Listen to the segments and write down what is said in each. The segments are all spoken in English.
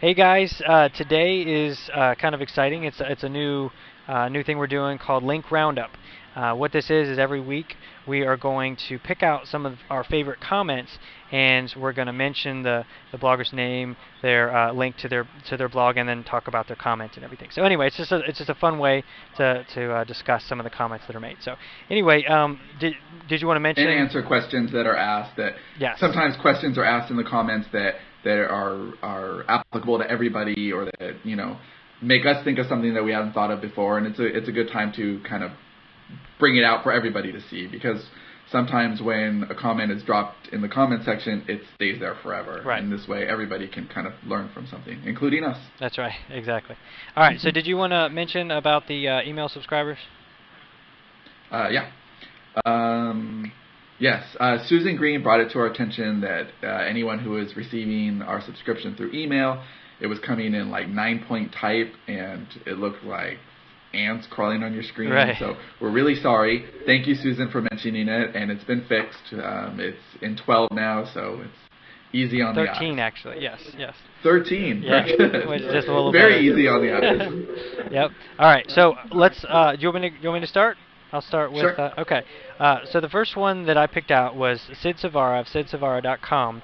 Hey guys, today is kind of exciting. It's a new thing we're doing called Link Roundup. What this is every week we are going to pick out some of our favorite comments, and we're going to mention the blogger's name, their link to their blog, and then talk about their comment and everything. So anyway, it's just a fun way to discuss some of the comments that are made. So anyway, did you want to mention and answer questions that are asked? That Yes. Sometimes questions are asked in the comments that are applicable to everybody, or that make us think of something that we haven't thought of before, and it's a good time to kind of bring it out for everybody to see, because sometimes when a comment is dropped in the comment section, it stays there forever. Right. And this way everybody can kind of learn from something, including us. That's right, exactly. All right, so did you want to mention about the email subscribers? Yeah. Yes, Susan Green brought it to our attention that anyone who is receiving our subscription through email, it was coming in like 9-point type, and it looked like ants crawling on your screen. Right. So we're really sorry. Thank you, Susan, for mentioning it, and it's been fixed. It's in 12 now, so it's easy on the eyes. 13, actually. Yes. 13. Yeah, Good. which is just a little Very better. easy on the eyes. Yep. All right. So let's. Do you want me to start? I'll start with. Sure. Okay. So the first one that I picked out was Sid Savara of SidSavara.com.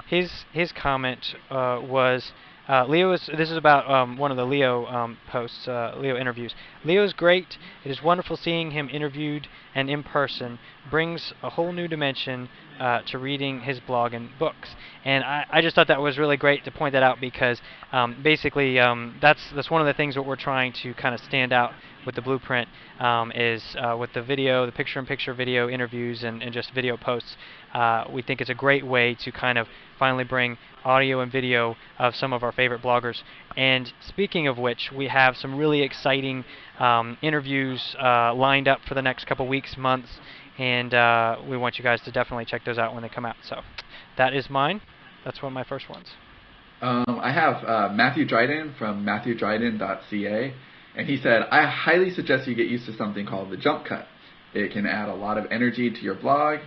His comment was. This is about one of the Leo posts, Leo interviews. Leo's great. It is wonderful seeing him interviewed and in person. Brings a whole new dimension to reading his blog and books. And I just thought that was really great to point that out, because basically that's one of the things that we're trying to kind of stand out with the blueprint, is with the video, the picture-in-picture video interviews and just video posts. We think it's a great way to kind of finally bring audio and video of some of our favorite bloggers. And speaking of which, we have some really exciting interviews lined up for the next couple weeks, months, and we want you guys to definitely check those out when they come out. So that is mine. That's one of my first ones. I have Matthew Dryden from MatthewDryden.ca, and he said, I highly suggest you get used to something called the jump cut. It can add a lot of energy to your blog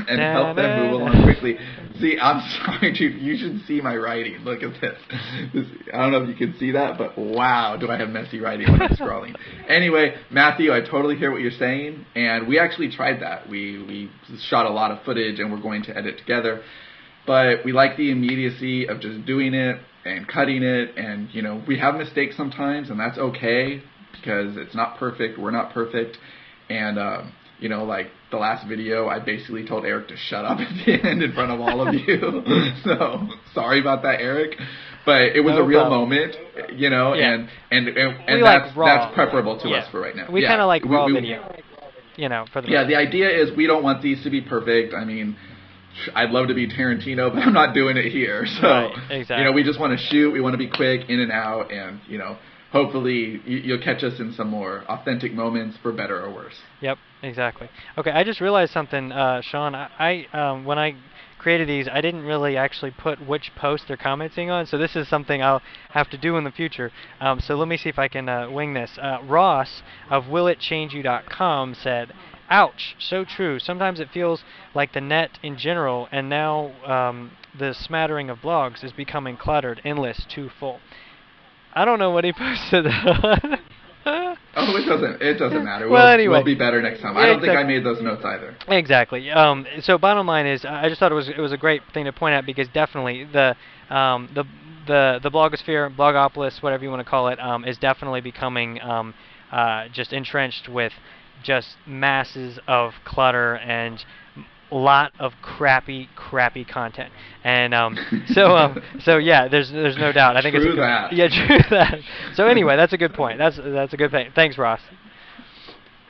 and help them move along quickly. See, I'm sorry, dude. You should see my writing. Look at this. I don't know if you can see that, but wow, do I have messy writing when I'm scrolling. Anyway, Matthew, I totally hear what you're saying, and we actually tried that. We shot a lot of footage, and we're going to edit together. But we like the immediacy of just doing it and cutting it, and we have mistakes sometimes, and that's okay, because it's not perfect. We're not perfect, and like the last video, I basically told Eric to shut up at the end in front of all of you. So sorry about that, Eric. But it was a real moment, Yeah. and like that's preferable to us for right now. We kind of like raw video, for the the idea is we don't want these to be perfect. I mean, I'd love to be Tarantino, but I'm not doing it here. So, right, exactly. We just want to shoot. We want to be quick, in and out, and, hopefully you'll catch us in some more authentic moments, for better or worse. Yep, exactly. Okay, I just realized something, Sean. I when I created these, I didn't really actually put which post they're commenting on, so this is something I'll have to do in the future. So let me see if I can wing this. Ross of willitchangeyou.com said, ouch, so true. Sometimes it feels like the net in general, and now the smattering of blogs is becoming cluttered, endless, too full. I don't know what he posted. It doesn't matter. Well, anyway. We'll be better next time. I don't think I made those notes either. Exactly. So bottom line is, I just thought it was a great thing to point out, because definitely the blogosphere, blogopolis, whatever you want to call it, is definitely becoming just entrenched with just masses of clutter and a lot of crappy content. And so yeah, there's no doubt. I think True it's that. Yeah, true that. So anyway, that's a good point. That's a good thing. Thanks, Ross.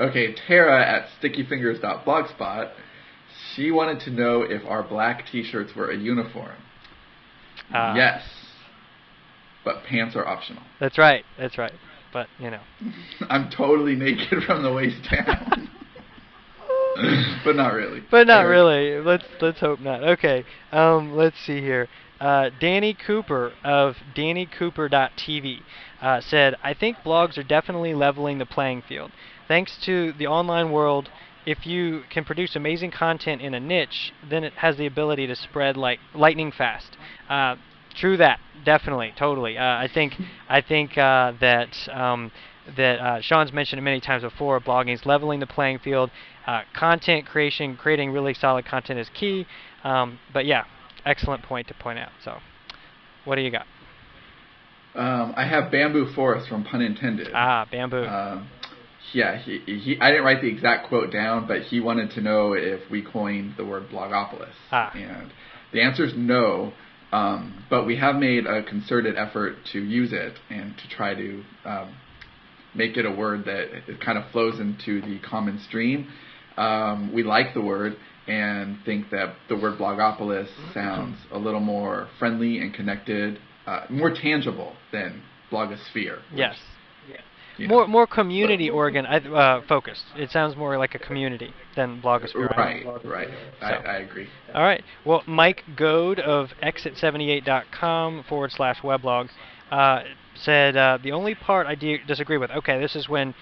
Okay, Tara at stickyfingers.blogspot, she wanted to know if our black t-shirts were a uniform. Yes, but pants are optional. That's right. But I'm totally naked from the waist down. But not really. Really. Let's hope not. Okay. Let's see here. Danny Cooper of DannyCooper.tv said, I think blogs are definitely leveling the playing field. Thanks to the online world, if you can produce amazing content in a niche, then it has the ability to spread like lightning fast. True that. Definitely. Totally. I think that Sean's mentioned it many times before. Blogging is leveling the playing field. Content creation, creating really solid content is key. But yeah, excellent point to point out. So, what do you got? I have Bamboo Forest from Pun Intended. Ah, bamboo. Yeah, I didn't write the exact quote down, but he wanted to know if we coined the word blogopolis. And the answer is no, but we have made a concerted effort to use it and to try to make it a word that it kind of flows into the common stream. We like the word and think that the word blogopolis sounds a little more friendly and connected, more tangible than blogosphere. Yes. You know. More community focused. It sounds more like a community than blogosphere. Right. So. I agree. All right. Well, Mike Goad of exit78.com/weblog said the only part I disagree with. Okay, this is when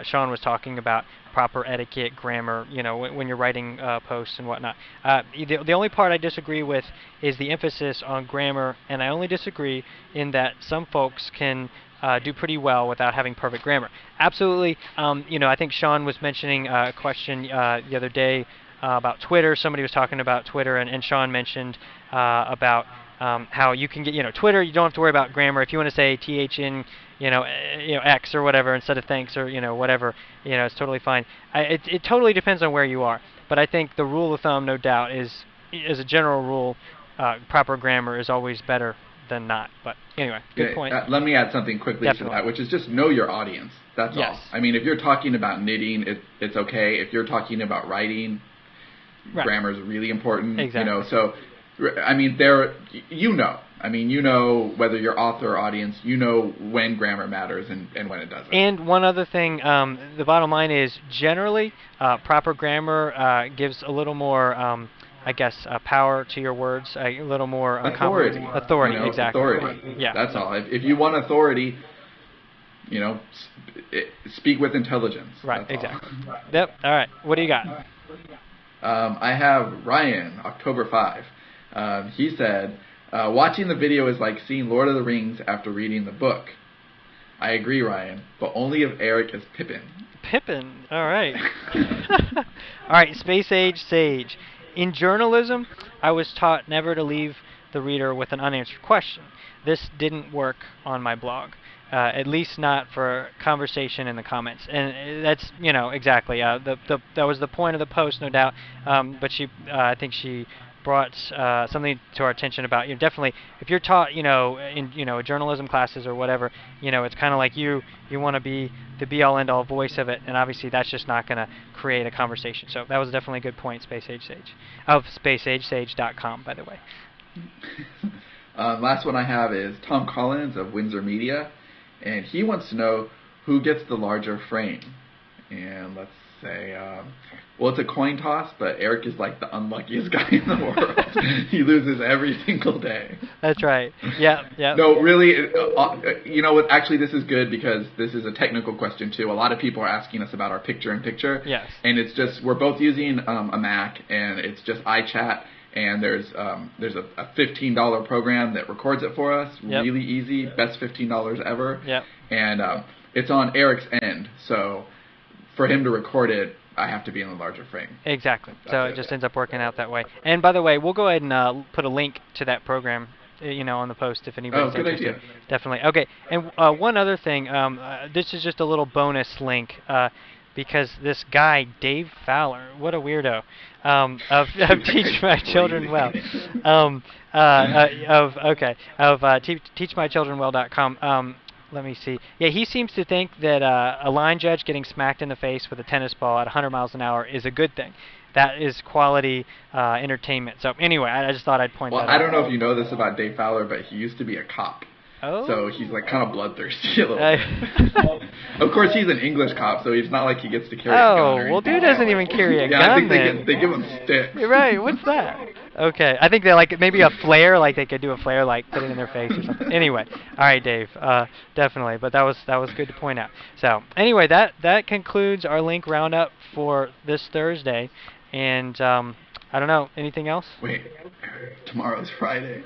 Sean was talking about proper etiquette, grammar, when you're writing posts and whatnot. The only part I disagree with is the emphasis on grammar, and I only disagree in that some folks can do pretty well without having perfect grammar. Absolutely. I think Sean was mentioning a question the other day about Twitter. Somebody was talking about Twitter, and Sean mentioned about how you can get, Twitter. You don't have to worry about grammar. If you want to say THN, X or whatever instead of thanks or whatever, it's totally fine. It totally depends on where you are. But I think the rule of thumb, no doubt, is as a general rule, proper grammar is always better than not. But anyway, good point. Let me add something quickly to that, which is just know your audience. That's all. I mean, if you're talking about knitting, it's okay. If you're talking about writing, grammar is really important. Exactly. So, I mean, I mean, whether you're author or audience, when grammar matters and when it doesn't. And one other thing, the bottom line is generally proper grammar gives a little more, power to your words, a little more authority. Exactly. Authority. Yeah. That's all. If you want authority, speak with intelligence. Right. Exactly. Yep. All right. What do you got? I have Ryan, October 5. He said, watching the video is like seeing Lord of the Rings after reading the book. I agree, Ryan, but only if Eric is Pippin. Pippin. All right. All right. Space Age Sage. In journalism, I was taught never to leave the reader with an unanswered question. This didn't work on my blog. At least not for conversation in the comments, and that's exactly that was the point of the post, no doubt. But I think she brought something to our attention about definitely if you're taught in journalism classes or whatever, it's kind of like you want to be the be all end all voice of it, and obviously that's just not going to create a conversation. So that was definitely a good point, Space Age Sage of spaceagesage.com, by the way. Last one I have is Tom Collins of Windsor Media. And he wants to know who gets the larger frame. And let's say, it's a coin toss, but Eric is like the unluckiest guy in the world. He loses every single day. That's right. Yeah. No, really, what? Actually, this is good because this is a technical question too. A lot of people are asking us about our picture-in-picture. Yes. And it's just, we're both using a Mac, and it's just iChat. And there's a $15 program that records it for us. Yep. Really easy, best $15 ever. Yep. And it's on Eric's end, so for him to record it, I have to be in the larger frame. Exactly. So it just ends up working out that way. And by the way, we'll go ahead and put a link to that program, on the post if anybody's interested. Good idea. Definitely. Okay. And one other thing, this is just a little bonus link. Because this guy, Dave Fowler, what a weirdo, of Teach My Children Well, teachmychildrenwell.com. Let me see. Yeah, he seems to think that a line judge getting smacked in the face with a tennis ball at 100 miles an hour is a good thing. That is quality entertainment. So anyway, I just thought I'd point that out. Well, I don't know if you know this about Dave Fowler, but he used to be a cop. Oh. So he's like kind of bloodthirsty a little bit. Of course, he's an English cop, so it's not like he gets to carry a gun. Oh, well, dude doesn't even carry a gun. Yeah, I think they give him sticks. You're right. What's that? Okay, I think they maybe a flare, like they could do a flare, put it in their face or something. Anyway, all right, Dave, definitely. But that was good to point out. So anyway, that concludes our link roundup for this Thursday, and I don't know, anything else? Wait, tomorrow's Friday.